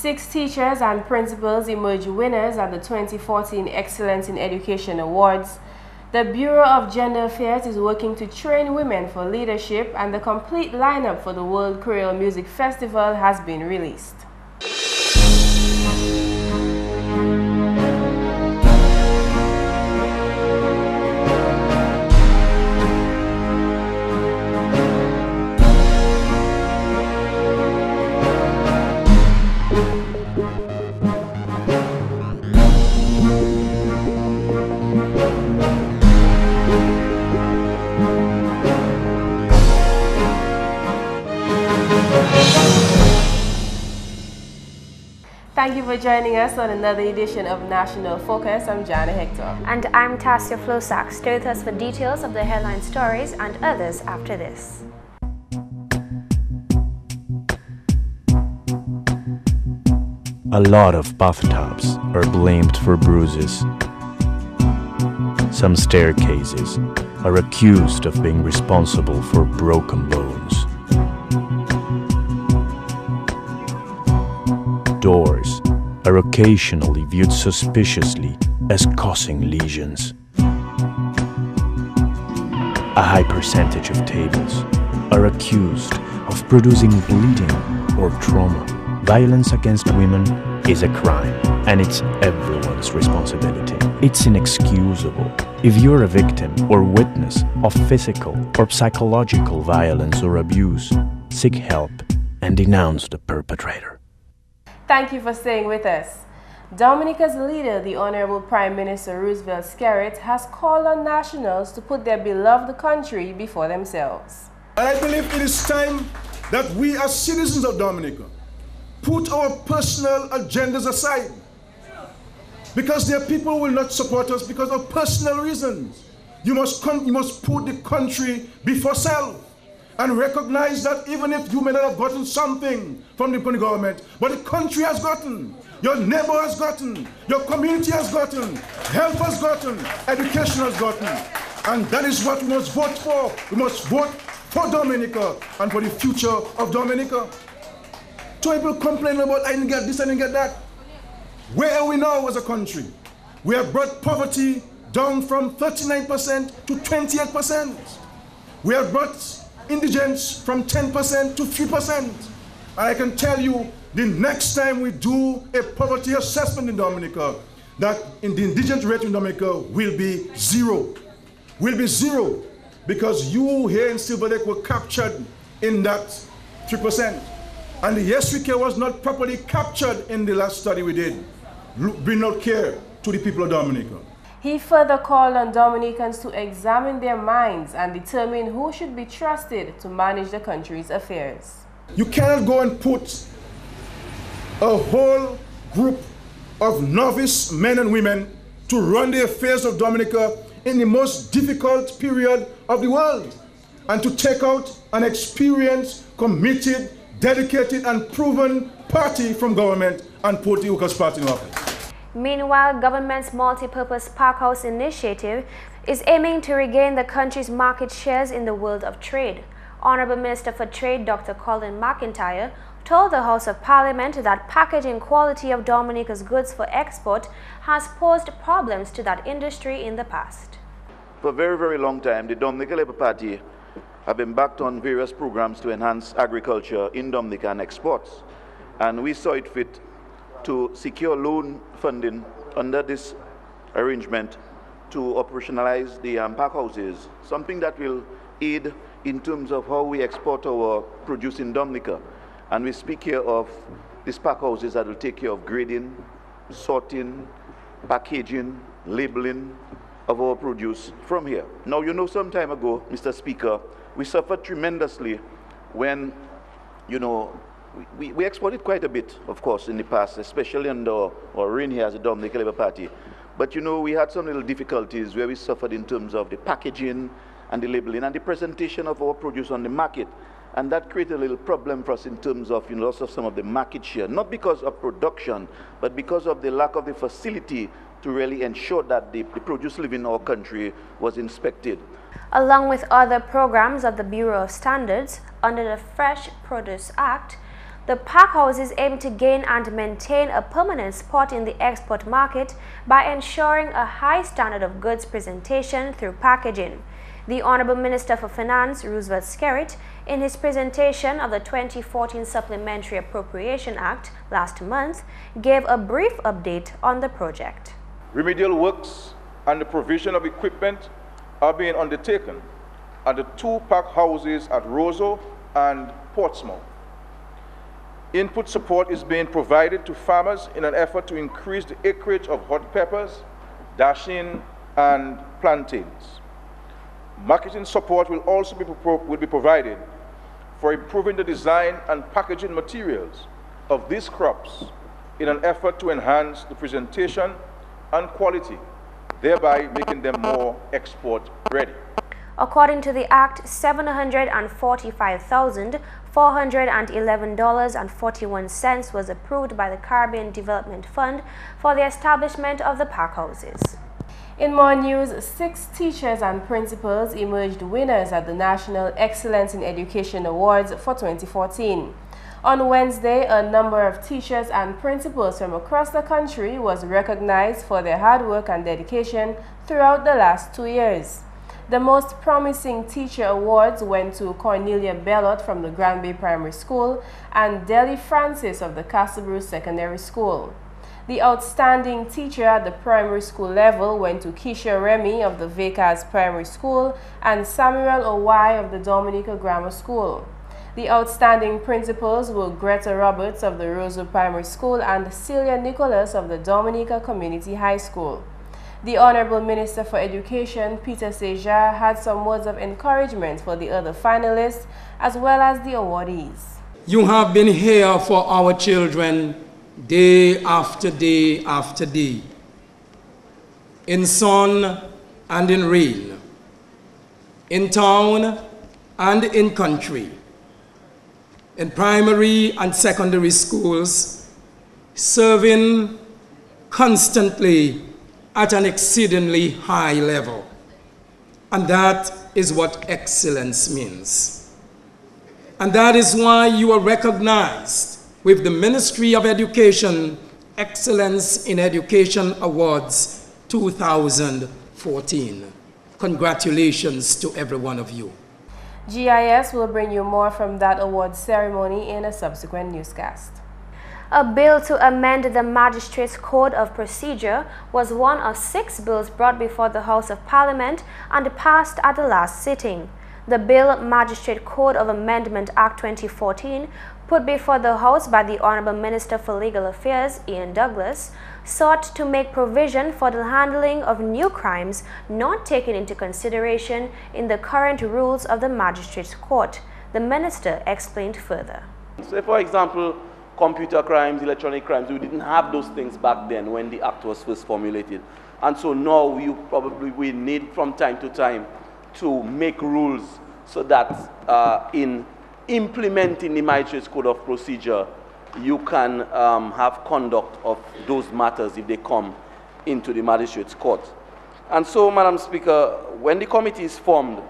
6 teachers and principals emerged winners at the 2014 Excellence in Education Awards. The Bureau of Gender Affairs is working to train women for leadership, and the complete lineup for the World Creole Music Festival has been released. Thank you for joining us on another edition of National Focus. I'm Jarna Hector. And I'm Tasia Floissac. Stay with us for details of the headline stories and others after this. A lot of bathtubs are blamed for bruises. Some staircases are accused of being responsible for broken bones. Doors are occasionally viewed suspiciously as causing lesions. A high percentage of tables are accused of producing bleeding or trauma. Violence against women is a crime, and it's everyone's responsibility. It's inexcusable. If you're a victim or witness of physical or psychological violence or abuse, seek help and denounce the perpetrator. Thank you for staying with us. Dominica's leader, the Honorable Prime Minister Roosevelt Skerrit, has called on nationals to put their beloved country before themselves. I believe it is time that we as citizens of Dominica put our personal agendas aside, because there are people who will not support us because of personal reasons. You must put the country before self and recognize that even if you may not have gotten something from the government, but the country has gotten, your neighbor has gotten, your community has gotten, health has gotten, education has gotten. And that is what we must vote for. We must vote for Dominica and for the future of Dominica. So people complain about, I didn't get this, I didn't get that. Where are we now as a country? We have brought poverty down from 39% to 28%. We have brought indigence from 10% to 3%. And I can tell you, the next time we do a poverty assessment in Dominica, that in the indigent rate in Dominica will be zero. Will be zero, because you here in Silver Lake were captured in that 3%. And the SVK was not properly captured in the last study we did. Bring out care to the people of Dominica. He further called on Dominicans to examine their minds and determine who should be trusted to manage the country's affairs. You cannot go and put a whole group of novice men and women to run the affairs of Dominica in the most difficult period of the world, and to take out an experienced, committed, dedicated and proven party from government and put the Ukas party in office. Meanwhile, government's multi-purpose parkhouse initiative is aiming to regain the country's market shares in the world of trade. Honorable Minister for Trade Dr. Colin McIntyre told the House of Parliament that packaging quality of Dominica's goods for export has posed problems to that industry in the past. For a very, very long time, the Dominica Labour Party have been backed on various programs to enhance agriculture in Dominica and exports. And we saw it fit to secure loan funding under this arrangement to operationalize the packhouses, something that will aid in terms of how we export our produce in Dominica. And we speak here of these packhouses that will take care of grading, sorting, packaging, labeling of our produce from here. Now, you know, some time ago, Mr. Speaker, we suffered tremendously when, you know, we exported quite a bit, of course, in the past, especially under our reign here as a Dominica Labour Party. But, you know, we had some little difficulties where we suffered in terms of the packaging and the labeling and the presentation of our produce on the market. And that created a little problem for us in terms of, you know, loss of some of the market share, not because of production, but because of the lack of the facility to really ensure that the produce living in our country was inspected. Along with other programs of the Bureau of Standards under the Fresh Produce Act, The park houses aim to gain and maintain a permanent spot in the export market by ensuring a high standard of goods presentation through packaging. The Honorable Minister for Finance, Roosevelt Skerrit, in his presentation of the 2014 Supplementary Appropriation Act last month, gave a brief update on the project. Remedial works and the provision of equipment are being undertaken at the two park houses at Roseau and Portsmouth. Input support is being provided to farmers in an effort to increase the acreage of hot peppers, dasheen, and plantains. Marketing support will also be provided for improving the design and packaging materials of these crops in an effort to enhance the presentation and quality, thereby making them more export ready. According to the Act, $745,411.41 was approved by the Caribbean Development Fund for the establishment of the park houses. In more news, 6 teachers and principals emerged winners at the National Excellence in Education Awards for 2014. On Wednesday, a number of teachers and principals from across the country was recognized for their hard work and dedication throughout the last 2 years. The most promising teacher awards went to Cornelia Bellot from the Granby Primary School and Deli Francis of the Castlebrew Secondary School. The outstanding teacher at the primary school level went to Keisha Remy of the Vickers Primary School and Samuel Owai of the Dominica Grammar School. The outstanding principals were Greta Roberts of the Roseau Primary School and Celia Nicholas of the Dominica Community High School. The Honorable Minister for Education, Peter Tasia, had some words of encouragement for the other finalists as well as the awardees. You have been here for our children day after day after day, in sun and in rain, in town and in country, in primary and secondary schools, serving constantly at an exceedingly high level. And that is what excellence means. And that is why you are recognized with the Ministry of Education Excellence in Education Awards 2014. Congratulations to every one of you. GIS will bring you more from that award ceremony in a subsequent newscast. A bill to amend the Magistrates' Code of Procedure was one of 6 bills brought before the House of Parliament and passed at the last sitting. The bill, Magistrate Code of Amendment Act 2014, put before the House by the Honorable Minister for Legal Affairs, Ian Douglas, sought to make provision for the handling of new crimes not taken into consideration in the current rules of the Magistrates' Court. The Minister explained further. So, for example, computer crimes, electronic crimes, we didn't have those things back then when the act was first formulated. And so now we need from time to time to make rules so that in implementing the Magistrates' Code of Procedure, you can have conduct of those matters if they come into the Magistrates' Court. And so, Madam Speaker, when the committee is formed,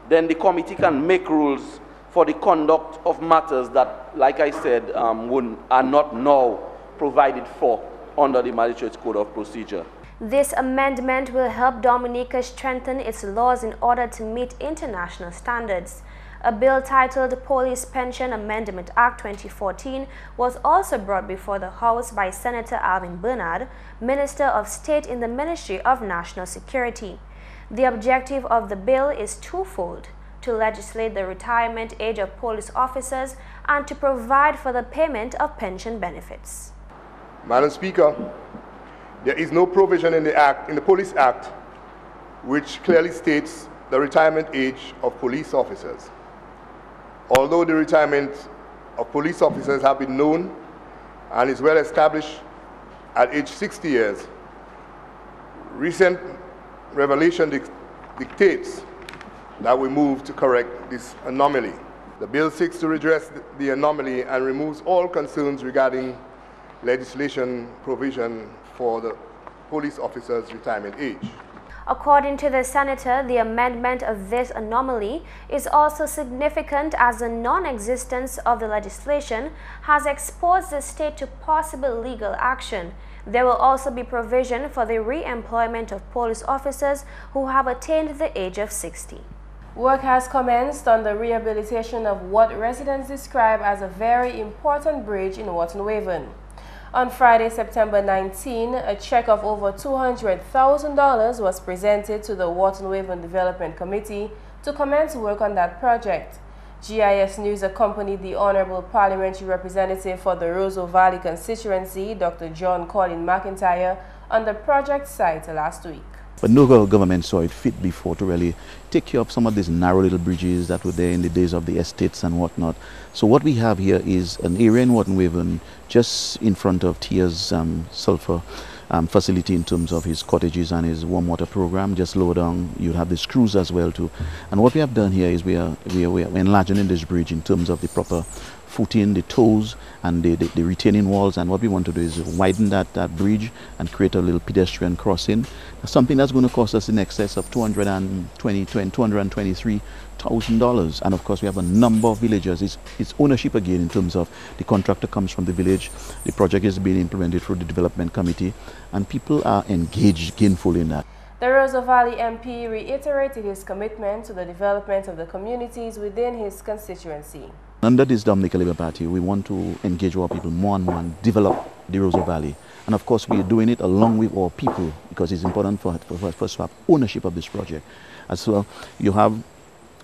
then the committee can make rules for the conduct of matters that, like I said, are not now provided for under the Magistrates' Code of Procedure. This amendment will help Dominica strengthen its laws in order to meet international standards. A bill titled Police Pension Amendment Act 2014 was also brought before the House by Senator Alvin Bernard, Minister of State in the Ministry of National Security. The objective of the bill is twofold: to legislate the retirement age of police officers and to provide for the payment of pension benefits. Madam Speaker, there is no provision in the Police Act which clearly states the retirement age of police officers. Although the retirement of police officers have been known and is well established at age 60 years, recent revelation dictates that we move to correct this anomaly. The bill seeks to redress the anomaly and removes all concerns regarding legislation provision for the police officers' retirement age. According to the senator, the amendment of this anomaly is also significant as the non-existence of the legislation has exposed the state to possible legal action. There will also be provision for the re-employment of police officers who have attained the age of 60. Work has commenced on the rehabilitation of what residents describe as a very important bridge in Wharton Waven. On Friday, September 19, a check of over $200,000 was presented to the Wharton Waven Development Committee to commence work on that project. GIS News accompanied the Honorable Parliamentary Representative for the Roseau Valley constituency, Dr. John Colin McIntyre, on the project site last week. But no government saw it fit before to really take care of some of these narrow little bridges that were there in the days of the estates and whatnot. So what we have here is an area in Wharton Waven just in front of Tasia's sulfur facility in terms of his cottages and his warm water program. Just lower down, you have the screws as well too. And what we have done here is we are enlarging this bridge in terms of the proper footing, the toes and the retaining walls, and what we want to do is widen that bridge and create a little pedestrian crossing. Something that's going to cost us in excess of $223,000, and of course we have a number of villagers. It's ownership again in terms of the contractor comes from the village, the project is being implemented through the development committee, and people are engaged gainfully in that. The Roseau Valley MP reiterated his commitment to the development of the communities within his constituency. Under this Dominica Labour Party, we want to engage our people more and more and develop the Roseau Valley. And of course, we are doing it along with our people because it's important for us to have ownership of this project. As well, you have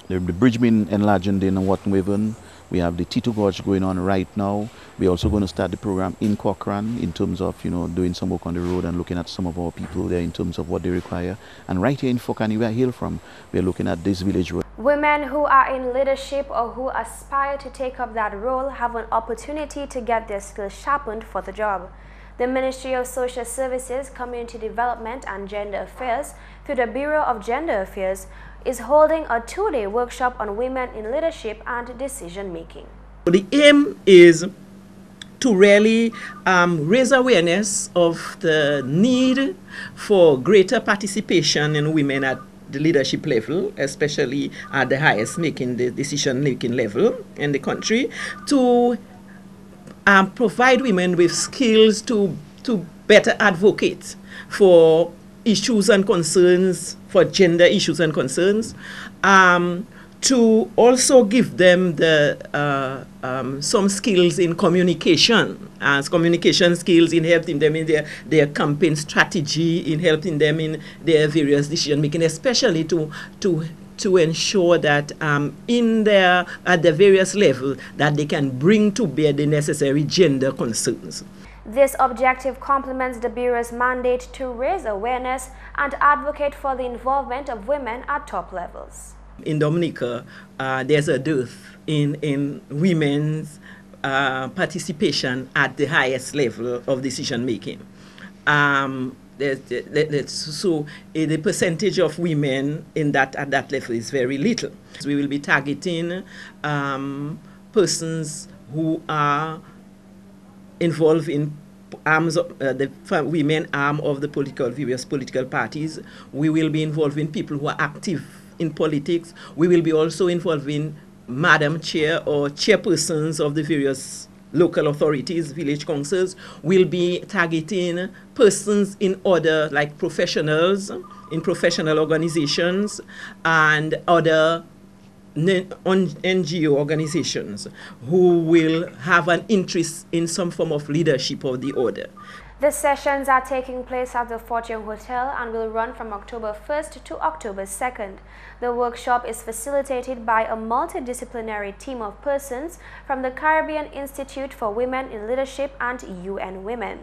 the bridge being enlarged in Wharton Waven. We have the T2 Gorge going on right now. We're also going to start the program in Cochrane in terms of, doing some work on the road and looking at some of our people there in terms of what they require. And right here in Fokani, where I hail from, we're looking at this village road. Women who are in leadership or who aspire to take up that role have an opportunity to get their skills sharpened for the job. The Ministry of Social Services, Community Development and Gender Affairs, through the Bureau of Gender Affairs, is holding a 2-day workshop on women in leadership and decision making. The aim is to really raise awareness of the need for greater participation in women at the leadership level, especially at the highest decision-making level in the country, to provide women with skills to better advocate for issues and concerns, for gender issues and concerns, to also give them some skills in communication, as communication skills in helping them in their campaign strategy, in helping them in their various decision making, especially to ensure that at the various levels that they can bring to bear the necessary gender concerns. This objective complements the Bureau's mandate to raise awareness and advocate for the involvement of women at top levels. In Dominica, there's a dearth in women's participation at the highest level of decision making. So the percentage of women at that level is very little. So we will be targeting persons who are involved in arms of the women arm of the various political parties. We will be involving people who are active in politics. We will be also involving Madam Chair or chairpersons of the various local authorities, village councils. We'll be targeting persons in order, like professionals in professional organizations and other NGO organizations who will have an interest in some form of leadership of the order. The sessions are taking place at the Fortune Hotel and will run from October 1st to October 2nd. The workshop is facilitated by a multidisciplinary team of persons from the Caribbean Institute for Women in Leadership and UN Women.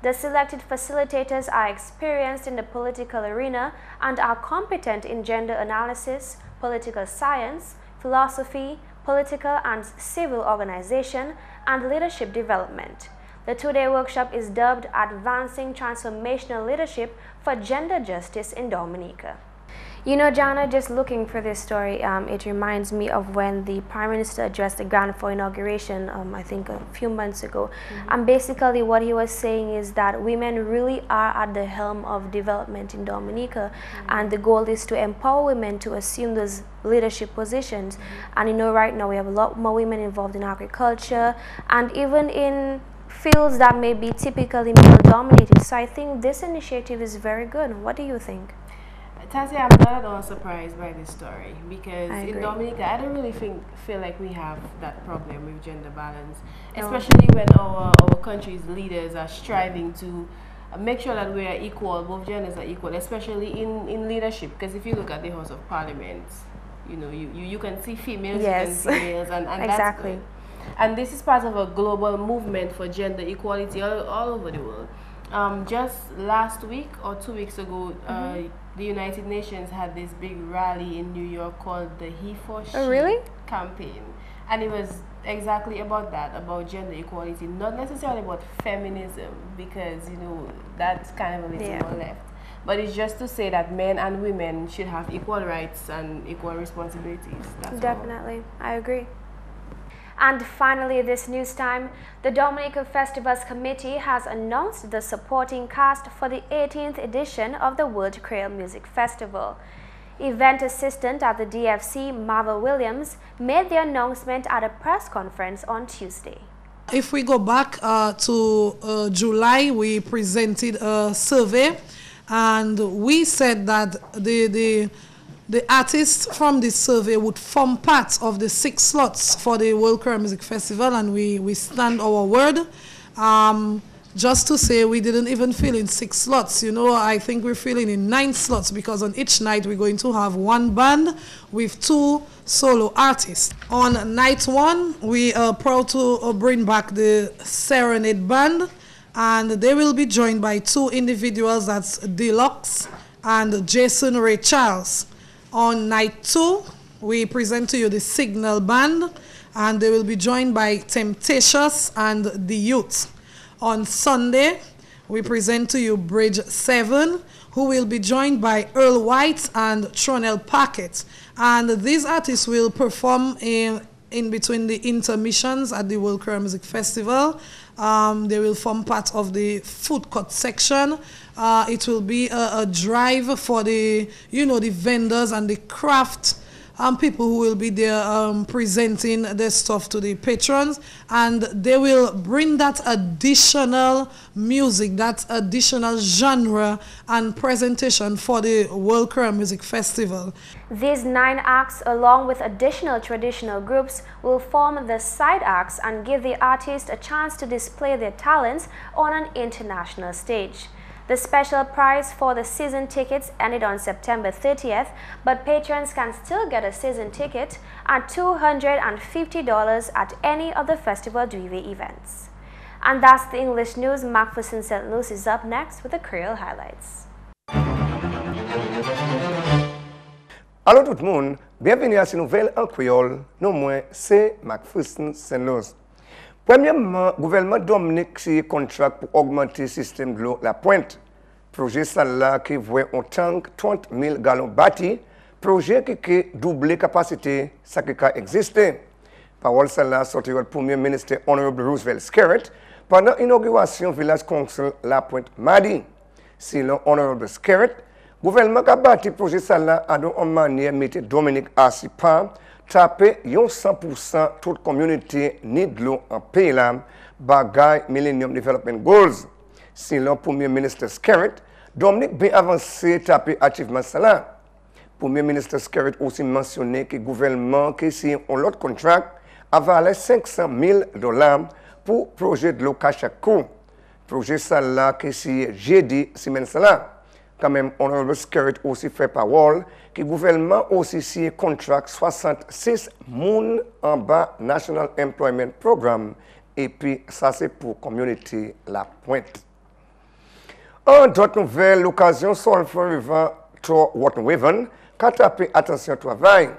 The selected facilitators are experienced in the political arena and are competent in gender analysis, political science, philosophy, political and civil organization, and leadership development. The 2-day workshop is dubbed Advancing Transformational Leadership for Gender Justice in Dominica. You know, Jarna, just looking for this story, it reminds me of when the Prime Minister addressed the grant for inauguration, I think a few months ago. And basically what he was saying is that women really are at the helm of development in Dominica, and the goal is to empower women to assume those leadership positions. And you know, right now we have a lot more women involved in agriculture and even in fields that may be typically male-dominated. So I think this initiative is very good. What do you think? Tasia, I'm not at all surprised by this story because in Dominica, I don't really feel like we have that problem with gender balance, especially when our country's leaders are striving to make sure that we are equal, both genders are equal, especially in leadership. Because if you look at the House of Parliament, you know, you can see females, you can see males, and that's good. And this is part of a global movement for gender equality all over the world. Just last week or 2 weeks ago, the United Nations had this big rally in New York called the He for She campaign. And it was exactly about that, about gender equality, not necessarily about feminism, because, you know, that's kind of a little more left. But it's just to say that men and women should have equal rights and equal responsibilities. That's Definitely, I agree. And finally, this news time, the Dominica Festivals Committee has announced the supporting cast for the 18th edition of the World Creole Music Festival. Event assistant at the DFC, Marva Williams, made the announcement at a press conference on Tuesday. If we go back to July, we presented a survey, and we said that the artists from this survey would form part of the 6 slots for the World Creole Music Festival, and we stand our word. Just to say, we didn't even fill in 6 slots. You know, I think we're filling in 9 slots because on each night we're going to have 1 band with 2 solo artists. On night 1, we are proud to bring back the Serenade Band, and they will be joined by 2 individuals, that's Deluxe and Jason Ray Charles. On night 2, we present to you the Signal Band, and they will be joined by Temptatious and the Youth. On Sunday, we present to you Bridge 7, who will be joined by Earl White and Tronell Packett. And these artists will perform in between the intermissions at the World Creole Music Festival. They will form part of the food court section. It will be a drive for the, you know, the vendors and the craft people who will be there presenting their stuff to the patrons, and they will bring that additional music, that additional genre and presentation for the World Creole Music Festival. These 9 acts, along with additional traditional groups, will form the side acts and give the artists a chance to display their talents on an international stage. The special price for the season tickets ended on September 30th, but patrons can still get a season ticket at $250 at any of the Festival Duvet events. And that's the English news. McPherson St. Luce is up next with the Creole highlights. Allô tout le monde, bienvenue à cette nouvelle en créole. Non moins, c'est McPherson St. Luce. Premièrement, le gouvernement Dominique signé contrat pour augmenter le système de l'eau La Pointe. Projet ça qui voit un tank 30 000 gallons bâti. Projet qui double la capacité ça qui existe. Parole ça sorti le Premier ministre Honorable Roosevelt Skerritt pendant l'inauguration village council La Pointe mardi. Selon Honorable Skerritt, le gouvernement a bâti projet ça à une manière mettre Dominique à si pas taper 100% toute communauté ni de l'eau en pays là, bagay Millennium Development Goals. Selon Premier ministre Skerritt, Dominique bien avancé taper achievement ça. Premier ministre Skerritt aussi mentionné que le gouvernement qui signe un autre contrat a valé $500,000 pour projet de l'eau Kachakou. Projet ça là qui signe jeudi semaine ça. Quand même, Honorable Skerritt aussi fait parole que le gouvernement aussi signé contrat 66 moun en bas National Employment Program et puis ça c'est pour communauté La Pointe. En d'autres nouvelles, l'occasion Sulphur River to Waterwaven qu'a tapé attention au travail.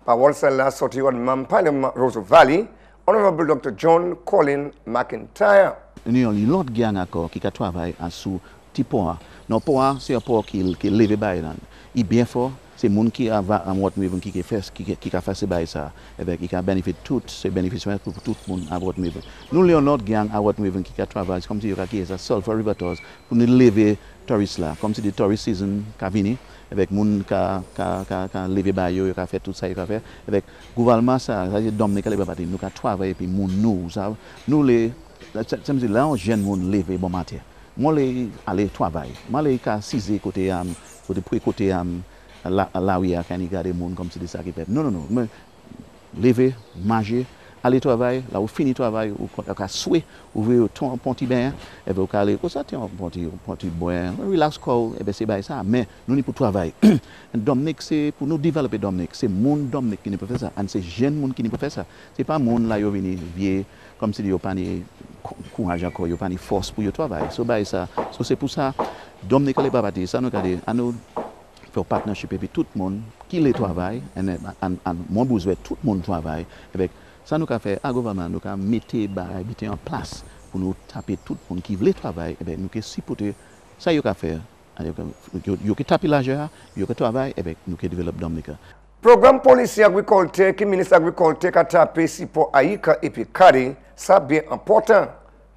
Parole celle-là sortie au membre Parlement Roseau Valley, Honorable Dr. John Colin McIntyre. Nous avons l'autre gang encore qui travaille sous petit port. Non, port, c'est un port qui est levé par il est bien fort. c'est moun qui a what even qui fait ce bail ça avec qui a bénéfice tout c'est bénéficiaire pour tout le monde à what even nous les autres gang à what even qui travaille comme si qui est seul for river pour nous lever touristes là comme si des tourist season qui vini avec moun qui lever bail qui fait tout ça qui fait avec gouvernement ça c'est Dominica les parti nous qui travailler puis moun nous les ça me dit là on jeune moun lever bon matin moi les aller travailler moi les ka 6 côté côté là où il y a quand il y a des monde comme c'est ça qui fait non mais lever manger aller travailler là où fini travail ou ka souhait ouvrir ton petit bain et vous aller comme ça un petit boire relax quoi et ben c'est ça mais nous ni pour travailler Dominique c'est pour nous développer Dominique c'est monde Dominique qui ne peut faire ça et c'est jeune monde qui ne peut faire ça c'est pas monde là yo venir vieux comme si yo pas ni courage encore yo pas ni force pour yo travailler ça c'est pour ça Dominique les pas partir ça nous garder à nous faire partnership avec tout le monde qui les travaille et mon besoin tout le monde travaille avec ça nous a fait à gouvernement nous a mettre en place pour nous taper tout le monde qui veut travailler et nous que supporter ça yo ka faire yo que taper l'argent yo que travailler et nous que développer Dominica programme policier agriculture qui ministre agriculture a tapé si pour Aïka et puis Kari ça bien important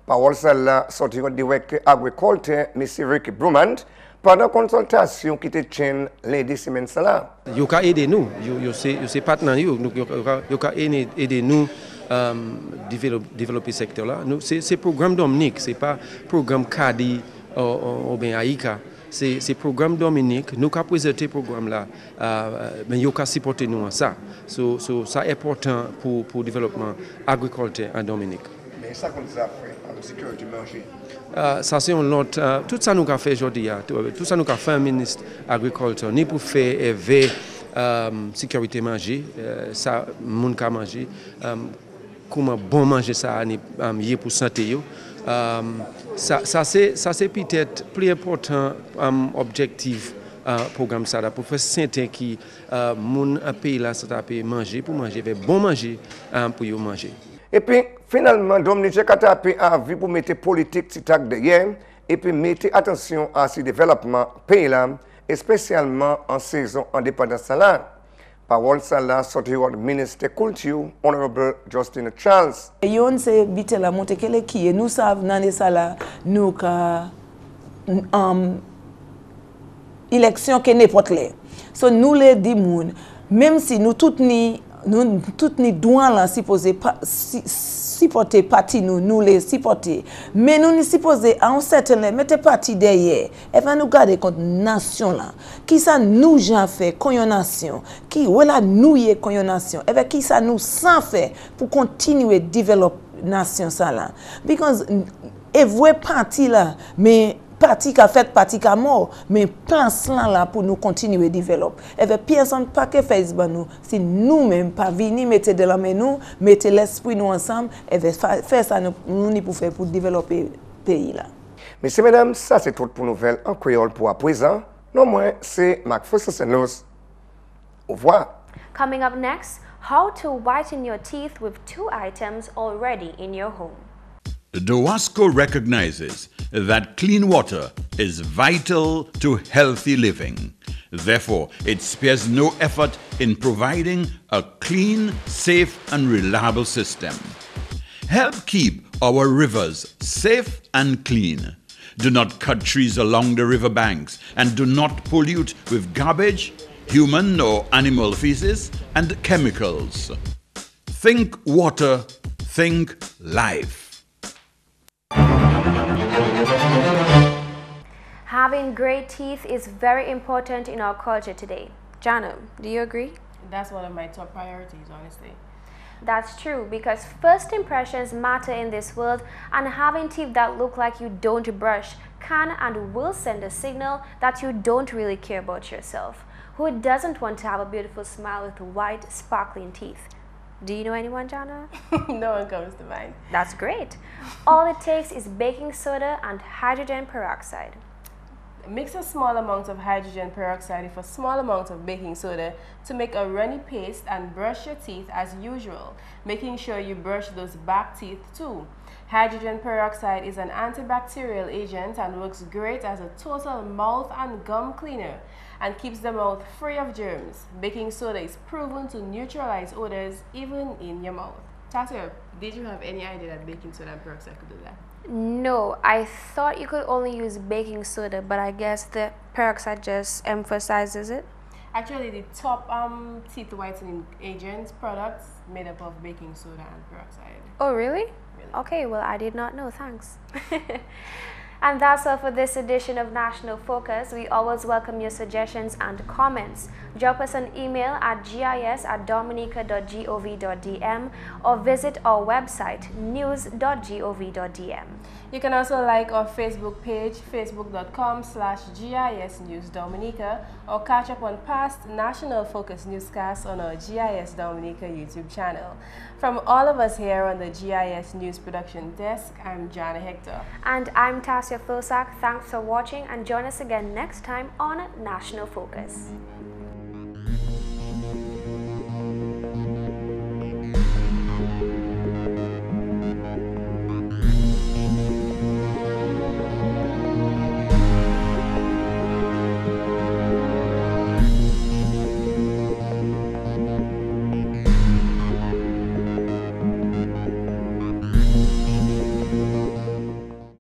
parole celle-là sorti du directeur agriculture monsieur Ricky Brumand pendant consultation qui te tient lundi semaine là. Yo ka aider nous, yo c'est partenaire yo ka aider nous développer secteur là. Nous c'est programme Dominique, c'est pas programme Kadi ou bien Aïka. C'est programme Dominique, nous ka présenter programme là mais yo ka supporter nous ça. So ça est important pour développement agriculture en Dominique. Mais ça comme ça fait en sécurité marché. Ça c'est un autre tout ça nous a fait aujourd'hui tout ça nous a fait un ministre agriculture ni pour faire élever sécurité manger ça moun ka manger comment bon manger ça ni pour santé yo ça c'est peut-être plus important objectif programme ça pour faire santé qui moun pays là ça peut manger pour manger bon manger pour yo manger. Et puis, finalement, Dominique a tapé à vie pour mettre politique TikTok derrière et puis mettre attention à ce développement pays là, et spécialement en saison indépendance là. Parole ça sorti du ministre Culture, Honorable Justin Charles. Yon se bite la monte kele qui nous savons dans ça là nous ka élection que n'importe les. So nous les dit moun même si nous toutes ni douans là supposé supporter parti nous les supporter mais nous ni supposé à un certain mettre parti derrière et va nous garder contre nation là qui ça nous j'en fait qu'on nation qui voilà nous y qu'on nation et qui ça nous sans faire pour continuer développer nation ça là because et vrai parti là mais parti qui a fait parti qui a mort mais plan là pour nous continuer développer et personne pas que Facebook nous si nous même pas venir mettre de la main nous mettre l'esprit nous ensemble et faire ça nous pour faire pour développer pays là. Messieurs mesdames, ça c'est tout pour nouvelles en créole pour à présent. Non moins c'est McPherson. Au revoir. Coming up next, how to whiten your teeth with 2 items already in your home. DOWASCO recognizes that clean water is vital to healthy living. Therefore, it spares no effort in providing a clean, safe, and reliable system. Help keep our rivers safe and clean. Do not cut trees along the river banks and do not pollute with garbage, human or animal feces, and chemicals. Think water, think life. Having great teeth is very important in our culture today. Jarna, do you agree? That's one of my top priorities, honestly. That's true because first impressions matter in this world, and having teeth that look like you don't brush can and will send a signal that you don't really care about yourself. Who doesn't want to have a beautiful smile with white, sparkling teeth? Do you know anyone, Jarna? No one comes to mind. That's great. All it takes is baking soda and hydrogen peroxide. Mix a small amount of hydrogen peroxide with a small amount of baking soda to make a runny paste and brush your teeth as usual, making sure you brush those back teeth too. Hydrogen peroxide is an antibacterial agent and works great as a total mouth and gum cleaner. and keeps the mouth free of germs. Baking soda is proven to neutralize odors even in your mouth. Tasia, did you have any idea that baking soda and peroxide could do that? No, I thought you could only use baking soda, but I guess the peroxide just emphasizes it. Actually, the top teeth whitening agents products made up of baking soda and peroxide. Oh, really? Okay, well, I did not know. Thanks. And that's all for this edition of National Focus. We always welcome your suggestions and comments. Drop us an email at gis@dominica.gov.dm or visit our website news.gov.dm. You can also like our Facebook page, facebook.com/GIS News Dominica, or catch up on past National Focus newscasts on our GIS Dominica YouTube channel. From all of us here on the GIS News Production Desk, I'm Jarna Hector. And I'm Tasia Floissac. Thanks for watching and join us again next time on National Focus.